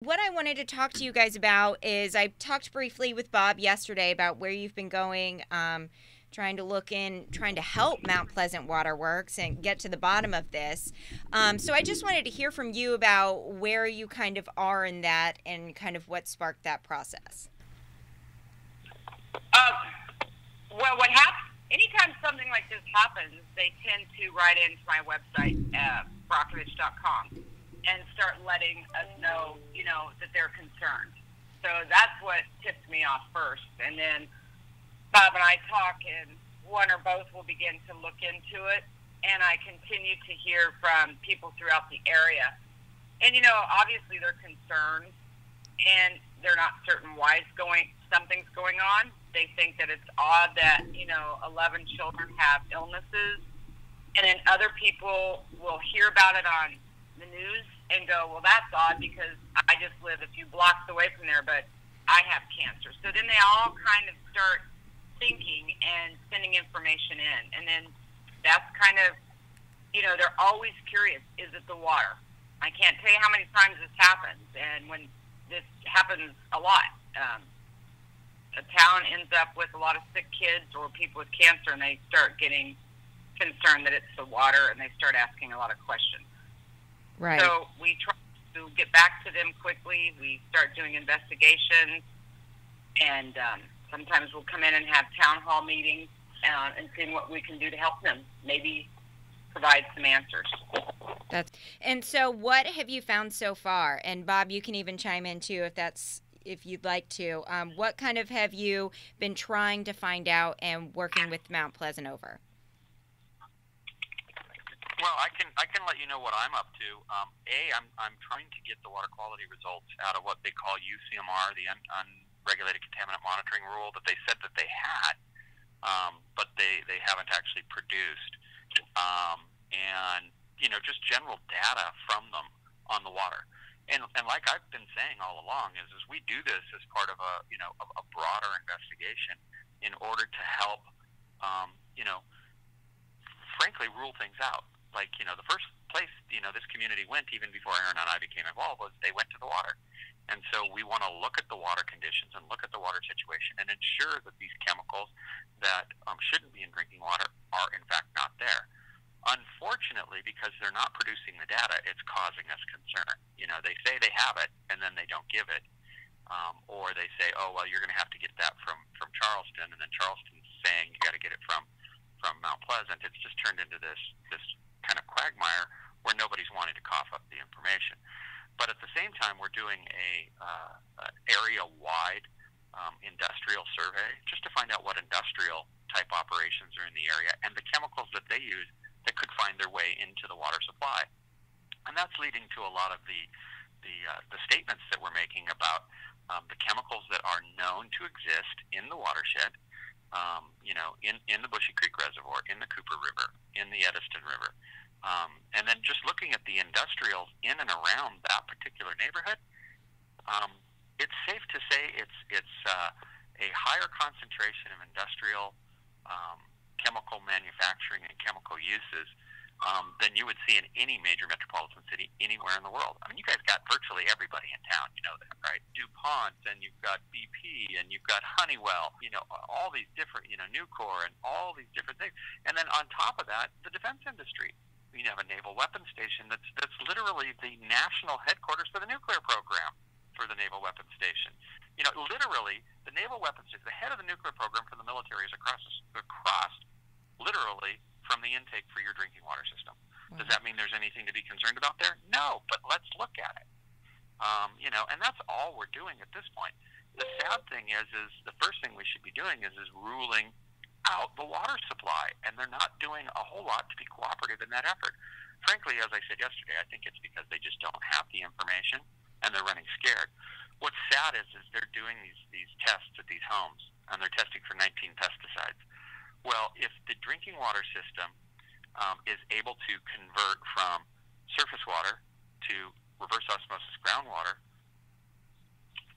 what I wanted to talk to you guys about is I talked briefly with Bob yesterday about where you've been going, trying to help Mount Pleasant Waterworks and get to the bottom of this. So I just wanted to hear from you about where you kind of are in that and kind of what sparked that process. Well, what happens, anytime something like this happens, they tend to write into my website, Brockovich.com, and start letting us know, that they're concerned. So that's what tipped me off first. And then Bob and I talk, and one or both will begin to look into it. And I continue to hear from people throughout the area. And, obviously they're concerned, and they're not certain why something's going on. They think that it's odd that, 11 children have illnesses. And then other people will hear about it on the news and go, well, that's odd because I just live a few blocks away from there, but I have cancer. So then they all kind of start thinking and sending information in. And then that's kind of, they're always curious, is it the water? I can't tell you how many times this happens. And when this happens a lot, a town ends up with a lot of sick kids or people with cancer, and they start getting concerned that it's the water, and they start asking a lot of questions. Right. So we try to get back to them quickly. We start doing investigations, and sometimes we'll come in and have town hall meetings and seeing what we can do to help them, maybe provide some answers. And so what have you found so far? And Bob, you can even chime in too if you'd like to. What kind of have you been trying to find out and working with Mount Pleasant over? Well, I can let you know what I'm up to. I'm trying to get the water quality results out of what they call UCMR, the Unregulated Contaminant Monitoring Rule, that they said that they had, but they haven't actually produced. And just general data from them on the water. And like I've been saying all along, is we do this as part of a broader investigation in order to help, frankly, rule things out. Like, the first place, this community went, even before Erin and I became involved, was they went to the water. And so we want to look at the water conditions and look at the water situation and ensure that these chemicals that shouldn't be in drinking water are, in fact, not there. Unfortunately, because they're not producing the data, it's causing us concern. They say they have it, and then they don't give it. Or they say, oh, well, you're going to have to get that from Charleston, and then Charleston's saying you got to get it from Mount Pleasant. It's just turned into this kind of quagmire where nobody's wanting to cough up the information. But at the same time, we're doing a area-wide industrial survey just to find out what industrial type operations are in the area and the chemicals that they use that could find their way into the water supply. And that's leading to a lot of the statements that we're making about the chemicals that are known to exist in the watershed, in the Bushy Creek Reservoir, in the Cooper River, in the Ediston River. And then just looking at the industrials in and around that particular neighborhood, it's safe to say it's a higher concentration of industrial chemical manufacturing and chemical uses than you would see in any major metropolitan city anywhere in the world. I mean, you guys got virtually everybody in town, you know that, right? DuPont, and you've got BP, and you've got Honeywell, all these different, Nucor, and all these different things. And then on top of that, the defense industry. You have a naval weapons station that's literally the national headquarters for the nuclear program for the naval weapons station. Literally, the naval weapons station, the head of the nuclear program for the military is across literally from the intake for your drinking water system. Wow. Does that mean there's anything to be concerned about there? No, but let's look at it. And that's all we're doing at this point. The sad thing is the first thing we should be doing is ruling out the water supply, and they're not doing a whole lot to be cooperative in that effort. Frankly, as I said yesterday, I think it's because they just don't have the information and they're running scared. What's sad is they're doing these tests at these homes, and they're testing for 19 pesticides. Well, if the drinking water system is able to convert from surface water to reverse osmosis groundwater,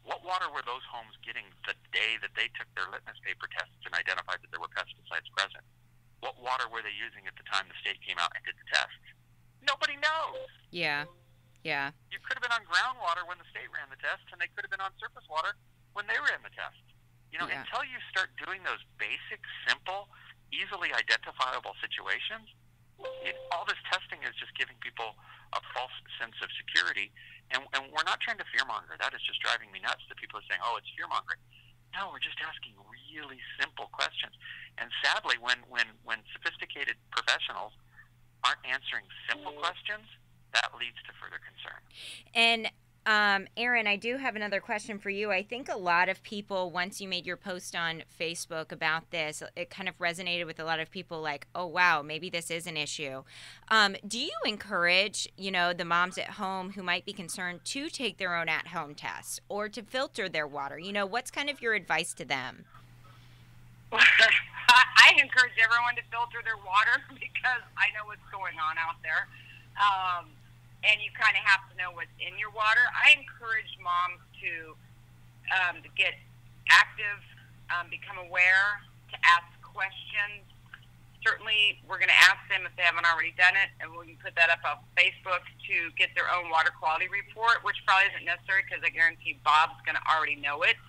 what water were those homes getting the day that they took their litmus paper tests and identified that there were pesticides present? What water were they using at the time the state came out and did the tests? Nobody knows. Yeah. Yeah. You could have been on groundwater when the state ran the test, and they could have been on surface water when they ran the test. Yeah. Until you start doing those basic, simple, easily identifiable situations, all this testing is just giving people a false sense of security. And we're not trying to fearmonger. That is just driving me nuts that people are saying, oh, it's fearmongering. No, we're just asking really simple questions. And sadly, when sophisticated professionals aren't answering simple questions, that leads to further concern. And Erin, I do have another question for you. I think a lot of people, once you made your post on Facebook about this, it kind of resonated with a lot of people like, oh, wow, maybe this is an issue. Do you encourage, the moms at home who might be concerned to take their own at-home tests or to filter their water? What's kind of your advice to them? I encourage everyone to filter their water because I know what's going on out there. And you kind of have to know what's in your water. I encourage moms to get active, become aware, to ask questions. Certainly, we're going to ask them if they haven't already done it, and we can put that up on Facebook to get their own water quality report, which probably isn't necessary because I guarantee Bob's going to already know it.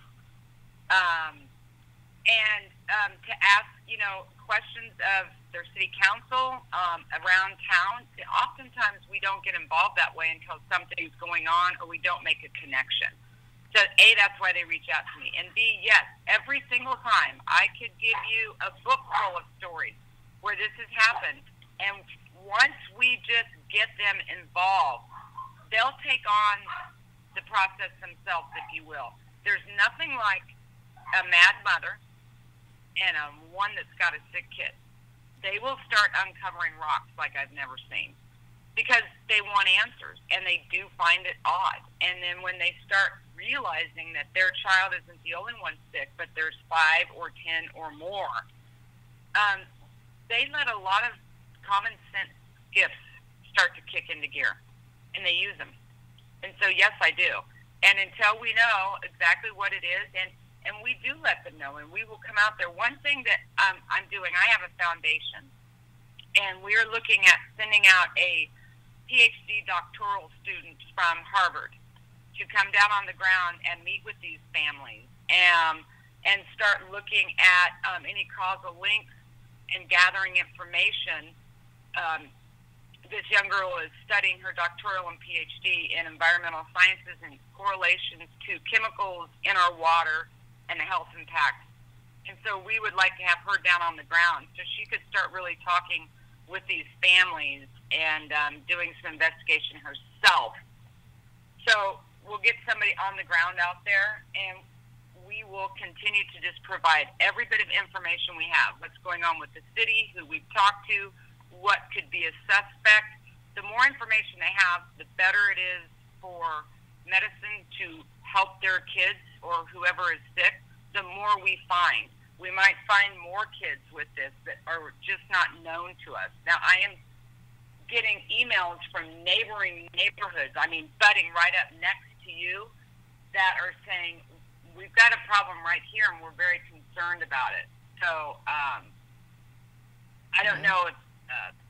And to ask, questions of their city council around town. Oftentimes we don't get involved that way until something's going on or we don't make a connection. So A, that's why they reach out to me. And B, yes, every single time I could give you a book full of stories where this has happened. And once we just get them involved, they'll take on the process themselves, if you will. There's nothing like a mad mother and one that's got a sick kid. They will start uncovering rocks like I've never seen because they want answers, and they do find it odd. And then when they start realizing that their child isn't the only one sick, but there's 5 or 10 or more, they let a lot of common sense gifts start to kick into gear, and they use them. And so, yes, I do. And until we know exactly what it is, and we do let them know, and we will come out there. One thing that I'm doing, I have a foundation, and we're looking at sending out a PhD doctoral student from Harvard to come down on the ground and meet with these families and start looking at any causal links and gathering information. This young girl is studying her doctoral and PhD in environmental sciences and correlations to chemicals in our water and the health impacts. And so we would like to have her down on the ground so she could start really talking with these families and doing some investigation herself. So we'll get somebody on the ground out there, and we will continue to just provide every bit of information we have, what's going on with the city, who we've talked to, what could be a suspect. The more information they have, the better it is for medicine to help their kids or whoever is sick. The more we find. We might find more kids with this that are just not known to us. Now, I am getting emails from neighboring neighborhoods, butting right up next to you, that are saying, we've got a problem right here and we're very concerned about it. So, I don't know if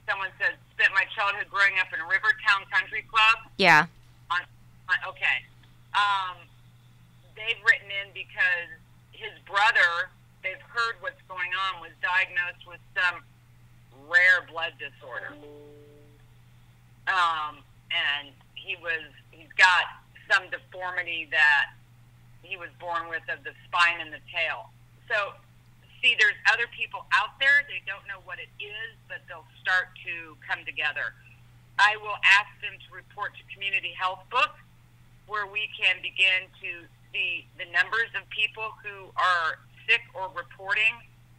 someone says, spent my childhood growing up in Rivertown Country Club. Yeah. Okay. They've written in because his brother, they've heard what's going on, was diagnosed with some rare blood disorder. And he's got some deformity that he was born with of the spine and the tail. So, see, there's other people out there. They don't know what it is, but they'll start to come together. I will ask them to report to Community Health Book, where we can begin to see the numbers of people who are sick or reporting.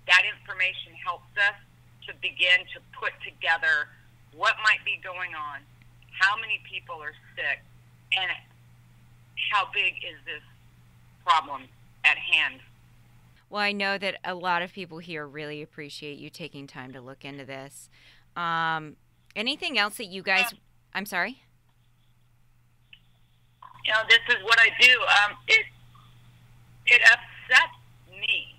That information helps us to begin to put together what might be going on, how many people are sick, and how big is this problem at hand. Well, I know that a lot of people here really appreciate you taking time to look into this. Anything else that you guys... I'm sorry? This is what I do. It upsets me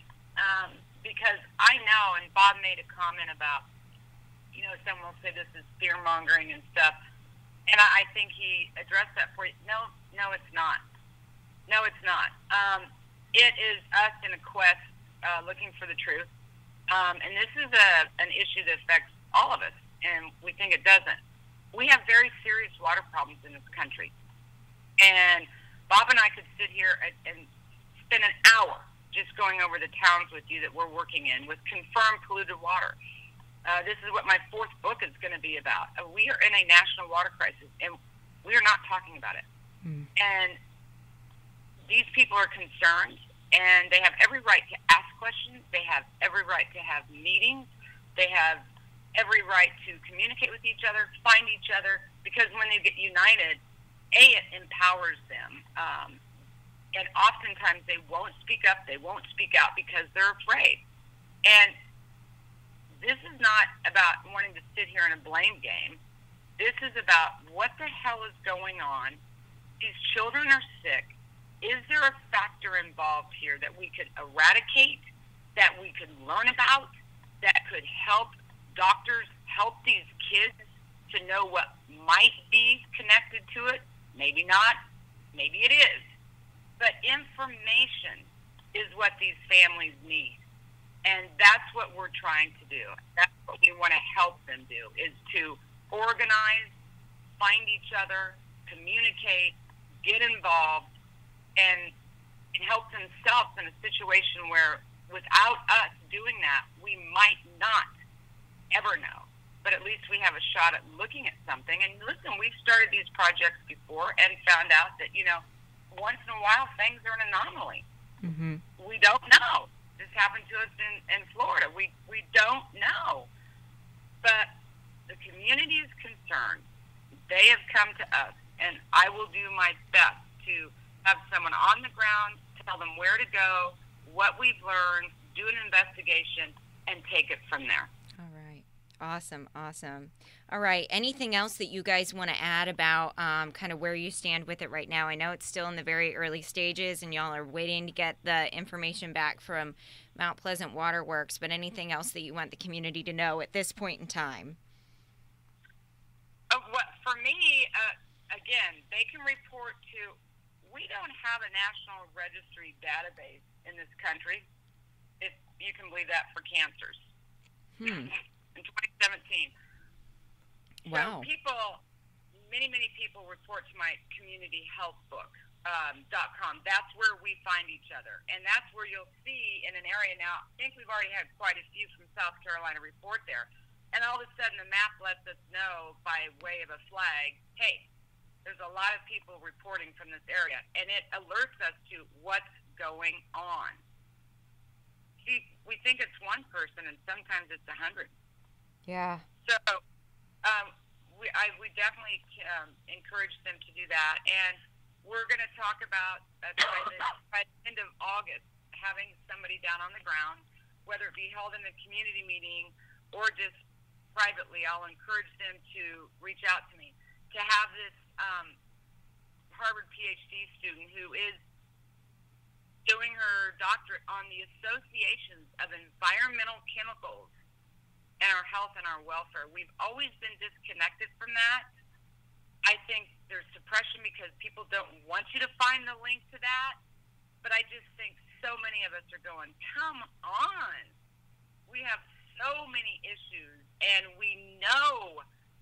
because I know, and Bob made a comment about, someone will say this is fear-mongering and stuff. And I think he addressed that for you. No, it's not. No, it's not. It is us in a quest looking for the truth. And this is an issue that affects all of us, and we think it doesn't. We have very serious water problems in this country. And Bob and I could sit here and spend an hour just going over the towns with you that we're working in with confirmed polluted water. This is what my 4th book is going to be about. We are in a national water crisis, and we are not talking about it. And these people are concerned, and they have every right to ask questions. They have every right to have meetings. They have every right to communicate with each other, find each other, because when they get united, it empowers them. And oftentimes they won't speak up, they won't speak out because they're afraid. And this is not about wanting to sit here in a blame game. This is about what the hell is going on. These children are sick. Is there a factor involved here that we could eradicate, that we could learn about, that could help doctors help these kids to know what might be connected to it? Maybe not. Maybe it is. But information is what these families need. And that's what we're trying to do. That's what we want to help them do, is to organize, find each other, communicate, get involved, and help themselves in a situation where without us doing that, we might not ever know. But at least we have a shot at looking at something. And listen, we've started these projects before and found out that, once in a while things are an anomaly. We don't know. This happened to us in Florida. We don't know. But the community is concerned. They have come to us, and I will do my best to have someone on the ground, tell them where to go, what we've learned, do an investigation, and take it from there. All right. Awesome. All right. Anything else that you guys want to add about kind of where you stand with it right now? I know it's still in the very early stages, and y'all are waiting to get the information back from Mount Pleasant Waterworks, but anything else that you want the community to know at this point in time? For me, again, they can report to, we don't have a national registry database in this country, if you can believe that, for cancers. In 2017. Wow. So many people report to my community health book. .com. That's where we find each other. And that's where you'll see in an area now, I think we've already had quite a few from South Carolina report there. And all of a sudden the map lets us know by way of a flag, hey, there's a lot of people reporting from this area. And it alerts us to what's going on. See, we think it's one person, and sometimes it's 100. Yeah. So we definitely encourage them to do that. And we're going to talk about, by the end of August, having somebody down on the ground, whether it be held in a community meeting or just privately. I'll encourage them to reach out to me, to have this Harvard PhD student who is doing her doctorate on the associations of environmental chemicals and our health and our welfare. We've always been disconnected from that. I think there's suppression because people don't want you to find the link to that. But I just think so many of us are going, come on. We have so many issues, and we know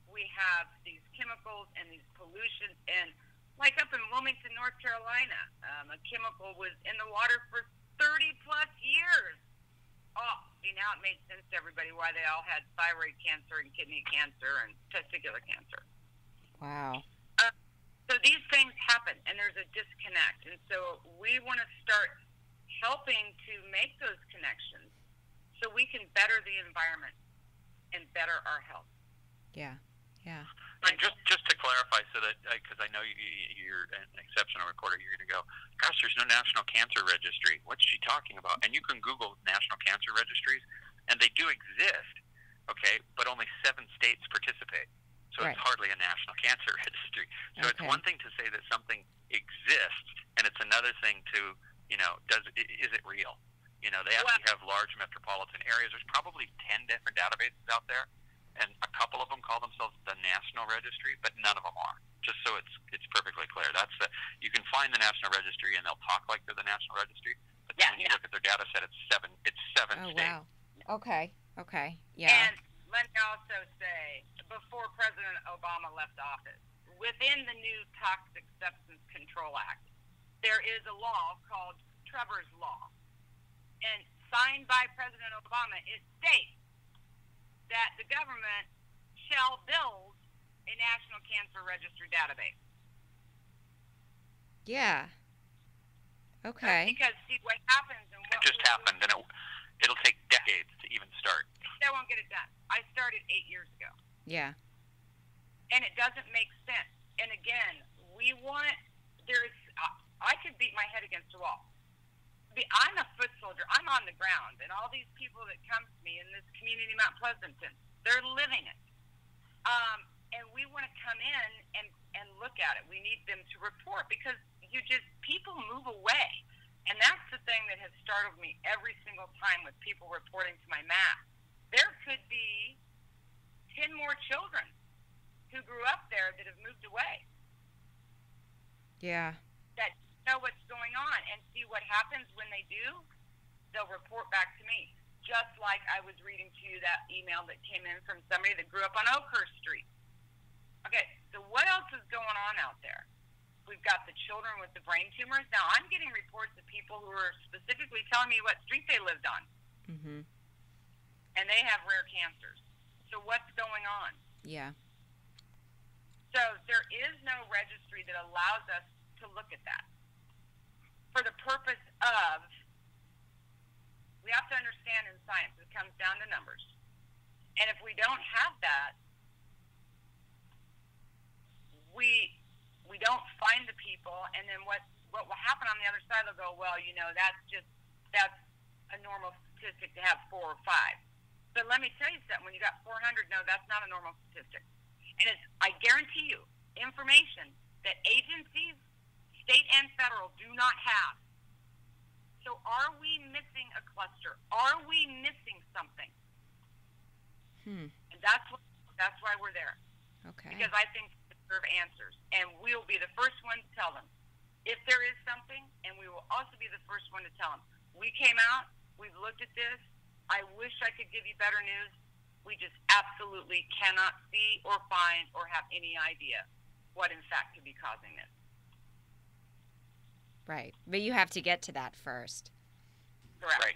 we have these chemicals and these pollutions. And like up in Wilmington, North Carolina, a chemical was in the water for 30-plus years. Oh, see, now it made sense to everybody why they all had thyroid cancer and kidney cancer and testicular cancer. Wow. So these things happen, and there's a disconnect. And so we want to start helping to make those connections so we can better the environment and better our health. Yeah. And just to clarify, so that, because I know you're an exceptional reporter, you're going to go, gosh, there's no National Cancer Registry. What's she talking about? And you can Google National Cancer Registries, and they do exist, okay, but only 7 states participate. So Right. It's hardly a National Cancer Registry. So Okay. It's one thing to say that something exists, and it's another thing to, is it real? They actually have large metropolitan areas. There's probably 10 different databases out there. and a couple of them call themselves the National Registry, but none of them are. Just so it's perfectly clear. You can find the National Registry, and they'll talk like they're the National Registry, but then when you look at their data set, it's seven Oh, states. wow. Okay. Yeah. And let me also say, before President Obama left office, within the new Toxic Substance Control Act, there is a law called Trevor's Law. And signed by President Obama, it states that the government shall build a National Cancer Registry database. Yeah. Okay. Because see what happens and what it just happened, and it'll take decades to even start. They won't get it done. I started 8 years ago. Yeah. And it doesn't make sense. And again, I could beat my head against a wall. I'm a foot soldier. I'm on the ground. And all these people that come to me in this community, Mount Pleasanton, they're living it. And we want to come in and look at it. We need them to report because people move away. And that's the thing that has startled me every single time with people reporting to my map. There could be 10 more children who grew up there that have moved away. Yeah. That know what's going on and see what happens when they do. They'll report back to me. Just like I was reading to you that email that came in from somebody that grew up on Oakhurst Street. Okay, so what else is going on out there? We've got the children with the brain tumors. Now, I'm getting reports of people who are specifically telling me what street they lived on. Mm-hmm. And they have rare cancers. So what's going on? Yeah. So there is no registry that allows us to look at that. For the purpose of, we have to understand in science, it comes down to numbers. And if we don't have that, we don't find the people, and then what will happen on the other side, they'll go, well, that's a normal statistic to have 4 or 5. But let me tell you something, when you got 400, no, that's not a normal statistic. And I guarantee you, information that agencies, state and federal, do not have. So are we missing a cluster? Are we missing something? And that's why we're there. Okay. Because I think we deserve answers. And we'll be the first one to tell them if there is something, and we will also be the first one to tell them. We came out, we've looked at this. I wish I could give you better news. We just absolutely cannot see or find or have any idea what in fact could be causing this. Right. But you have to get to that first. Correct. Right.